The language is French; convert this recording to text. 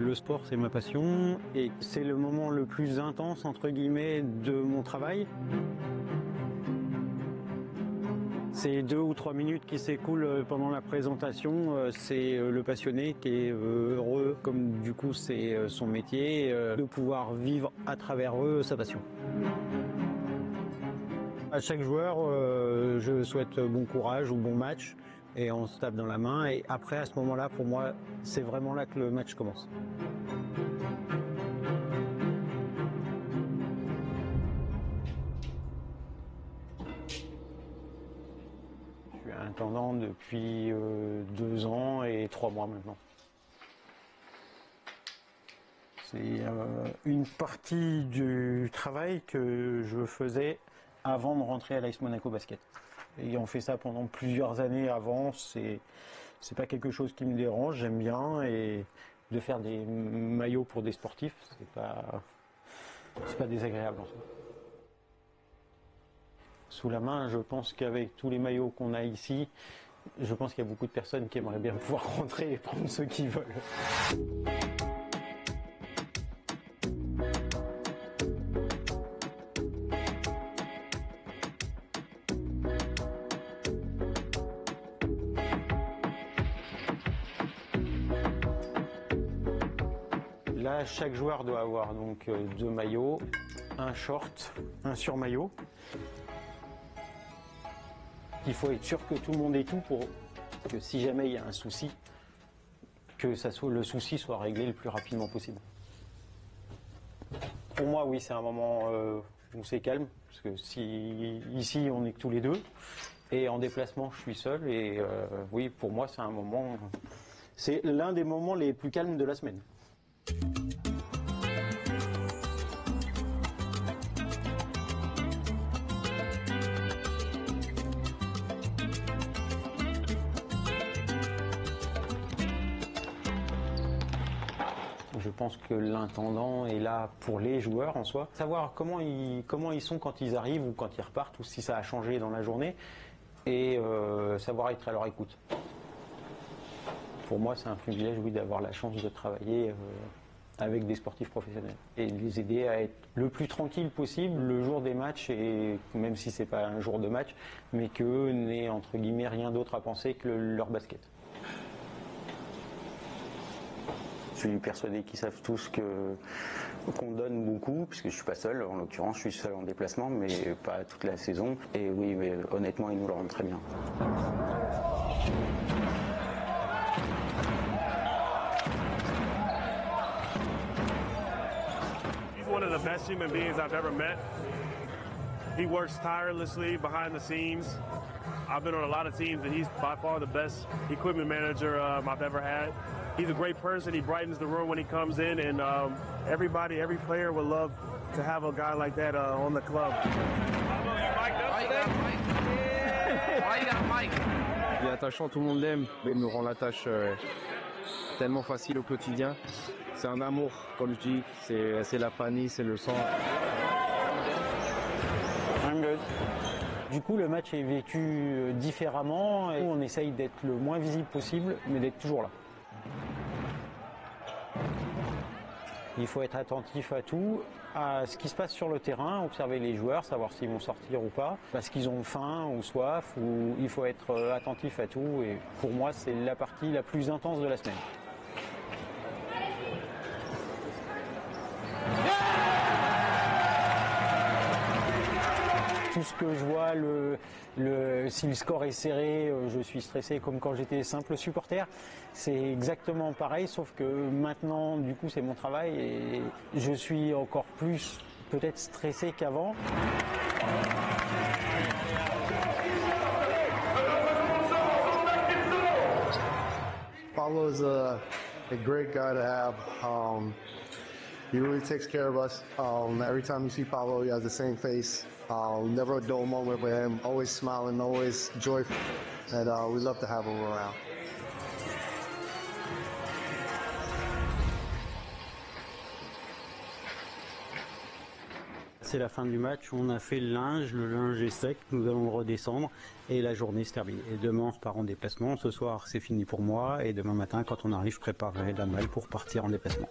le sport, c'est ma passion et c'est le moment le plus intense, entre guillemets, de mon travail. Ces 2 ou 3 minutes qui s'écoulent pendant la présentation, c'est le passionné qui est heureux, comme du coup c'est son métier, de pouvoir vivre à travers eux sa passion. À chaque joueur, je souhaite bon courage ou bon match et on se tape dans la main. Et après, à ce moment-là, pour moi, c'est vraiment là que le match commence. Je suis intendant depuis 2 ans et 3 mois maintenant. C'est une partie du travail que je faisais avant de rentrer à l'AS Monaco Basket. Ayant fait ça pendant plusieurs années avant, c'est pas quelque chose qui me dérange, j'aime bien, et de faire des maillots pour des sportifs, c'est pas désagréable en soi. Sous la main, je pense qu'avec tous les maillots qu'on a ici, je pense qu'il y a beaucoup de personnes qui aimeraient bien pouvoir rentrer et prendre ceux qu'ils veulent. Là, chaque joueur doit avoir donc 2 maillots, un short, un surmaillot. Il faut être sûr que tout le monde ait tout pour que si jamais il y a un souci, que le souci soit réglé le plus rapidement possible. Pour moi, oui, c'est un moment où c'est calme, parce que ici on est que tous les deux, et en déplacement je suis seul, et oui, pour moi c'est un moment, c'est l'un des moments les plus calmes de la semaine. Je pense que l'intendant est là pour les joueurs en soi. Savoir comment ils sont quand ils arrivent ou quand ils repartent, ou si ça a changé dans la journée, et savoir être à leur écoute. Pour moi, c'est un privilège, oui, d'avoir la chance de travailler avec des sportifs professionnels et de les aider à être le plus tranquille possible le jour des matchs, et même si c'est pas un jour de match, mais qu'eux n'aient entre guillemets rien d'autre à penser que leur basket. Je suis persuadé qu'ils savent tous qu'on donne beaucoup, puisque je suis pas seul, en l'occurrence je suis seul en déplacement, mais pas toute la saison. Et oui, mais honnêtement, ils nous le rendent très bien. He's one of the best human beings I've ever met. He works tirelessly behind the scenes. I've been on a lot of teams, and he's by far the best equipment manager I've ever had. He's a great person. He brightens the room when he comes in, and every player would love to have a guy like that on the club. Il est attachant, tout le monde l'aime, mais il me rend la tâche tellement facile au quotidien. C'est un amour, comme je dis, c'est la famille, c'est le sang. I'm good. Du coup, le match est vécu différemment et on essaye d'être le moins visible possible, mais d'être toujours là. Il faut être attentif à tout, à ce qui se passe sur le terrain, observer les joueurs, savoir s'ils vont sortir ou pas, parce qu'ils ont faim ou soif, ou il faut être attentif à tout, et pour moi c'est la partie la plus intense de la semaine. Tout ce que je vois, si le score est serré, je suis stressé comme quand j'étais simple supporter. C'est exactement pareil, sauf que maintenant, du coup, c'est mon travail et je suis encore plus peut-être stressé qu'avant. Pablo is a great guy to have. He really takes care of us. Every time you see Pablo, he has the same face. Never a dull moment with him. Always smiling, always joyful. And we love to have him around. C'est la fin du match, on a fait le linge est sec, nous allons le redescendre et la journée se termine. Et demain on se part en déplacement, ce soir c'est fini pour moi et demain matin quand on arrive je préparerai la malle pour partir en déplacement.